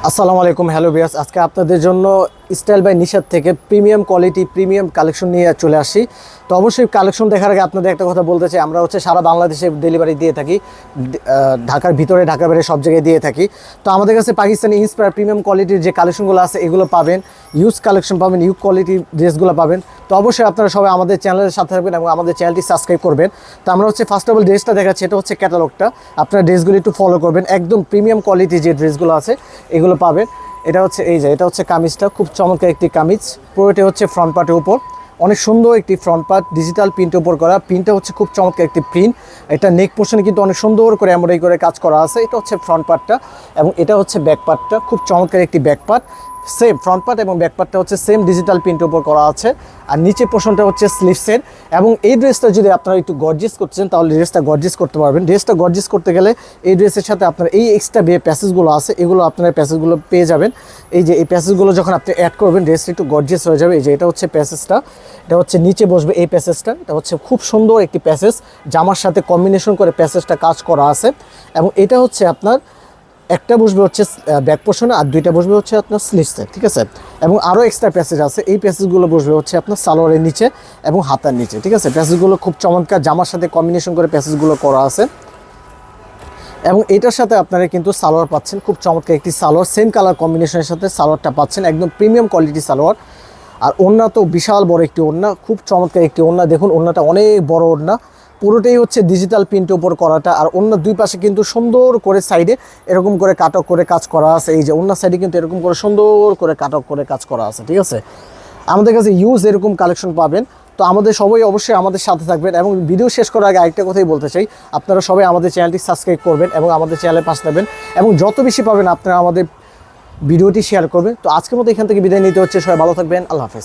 আসসালামু আলাইকুম, hello viewers. আজকে আপনাদের জন্য স্টাইল বাই নিশাত থেকে প্রিমিয়াম কোয়ালিটি প্রিমিয়াম কালেকশন নিয়ে চলে আসি। তো অবশ্যই কালেকশন দেখার আগে আপনাদের একটা কথা বলতে চাই, আমরা সারা বাংলাদেশে ডেলিভারি দিয়ে থাকি, ঢাকার ভিতরে ঢাকার বাইরে সব জায়গায় দিয়ে থাকি। তো আমাদের কাছে পাকিস্তানি ইন্সপায়ার প্রিমিয়াম কোয়ালিটির যে কালেকশনগুলো আছে এগুলো পাবেন, ইউজ কালেকশন পাবেন, ইউজ কোয়ালিটির ড্রেসগুলো পাবেন। তো অবশ্যই আপনারা সবাই আমাদের চ্যানেলের সাথে থাকবেন এবং আমাদের চ্যানেলটি সাবস্ক্রাইব করবেন। তো আমরা ফার্স্ট অফ অল ড্রেসটা দেখাচ্ছি, এটা ক্যাটালগটা। আপনারা ড্রেসগুলো একটু ফলো করবেন, একদম প্রিমিয়াম কোয়ালিটি যে ড্রেসগুলো আছে এগুলো পাবেন। এটা এটা কামিজটা, খুব চমৎকার একটি কামিজ। পুরোটা ফ্রন্ট পার্টের উপর অনেক সুন্দর একটি ফ্রন্ট পার্ট ডিজিটাল প্রিন্টের উপর করা। প্রিন্টটা খুব চমৎকার একটি প্রিন্ট। এটা নেক পোর্শনে কিন্তু অনেক সুন্দর করে এমব্রয়ডারি করে কাজ করা আছে। এটা ফ্রন্ট পার্টটা এবং এটা ব্যাক পার্টটা, খুব চমৎকার একটি back part. Same front part এবং ব্যাক পার্টটা সেম ডিজিটাল প্রিন্টের উপর করা আছে। আর নিচে পোর্শনটা স্লিভসের। এবং এই ড্রেসটা যদি আপনারা একটু গর্জিয়াস করছেন তাহলে ড্রেসটা গর্জিয়াস করতে পারবেন। ড্রেসটা গর্জিয়াস করতে গেলে এই ড্রেসের সাথে আপনার এই এক্সট্রা প্যাসেজগুলো আছে, এগুলো আপনারা প্যাসেজগুলো পেয়ে যাবেন। এই প্যাসেজগুলো যখন আপনি অ্যাড করবেন ড্রেসটা একটু গর্জিয়াস হয়ে যাবে। এটা প্যাসেজটা, এটা নিচে বসবে এই প্যাসেজটা। এটা খুব সুন্দর একটি প্যাসেজ, জামার সাথে কম্বিনেশন করে প্যাসেজটা কাজ করা আছে। এবং এটা আপনার একটা বসবে ব্যাক পোর্শনে আর দুইটা বসবে আপনার স্লিভসে, ঠিক আছে। এবং আরও এক্সট্রা প্যাসেজ আছে, এই প্যাসেজগুলো বসবে আপনার সালোয়ারের নিচে এবং হাতার নিচে, ঠিক আছে। প্যাসেজগুলো খুব চমৎকার, জামার সাথে কম্বিনেশন করে প্যাসেজগুলো করা আছে। এবং এটার সাথে আপনারা কিন্তু সালোয়ার পাচ্ছেন, খুব চমৎকার একটি সালোয়ার, সেম কালার কম্বিনেশনের সাথে সালোয়ারটা পাচ্ছেন, একদম প্রিমিয়াম কোয়ালিটি সালোয়ার। আর ওড়না তো বিশাল বড় একটি ওড়না, খুব চমৎকার একটি ওড়না। দেখুন ওড়নাটা অনেক বড় ওড়না, পুরোটাই ডিজিটাল প্রিন্টের উপর করাটা। আর ওড়নার দুই পাশে কিন্তু সুন্দর করে সাইডে এরকম করে কাটক করে কাজ করা আছে। এই যে ওড়নার সাইডে কিন্তু এরকম করে সুন্দর করে কাটক করে কাজ করা আছে, ঠিক আছে। আমাদের কাছে ইউজ এরকম কালেকশন পাবেন। তো আমাদের সবাই অবশ্যই আমাদের সাথে থাকবেন। এবং ভিডিও শেষ করার আগে আরেকটা কথাই বলতে চাই, আপনারা সবাই আমাদের চ্যানেলটি সাবস্ক্রাইব করবেন এবং আমাদের চ্যানেলের পাশে থাকবেন। এবং যত বেশি পাবেন আপনারা আমাদের ভিডিওটি শেয়ার করবেন। তো আজকের মতো এখান থেকে বিদায় নিতে হচ্ছে। সবাই ভালো থাকবেন, আল্লাহ হাফেজ।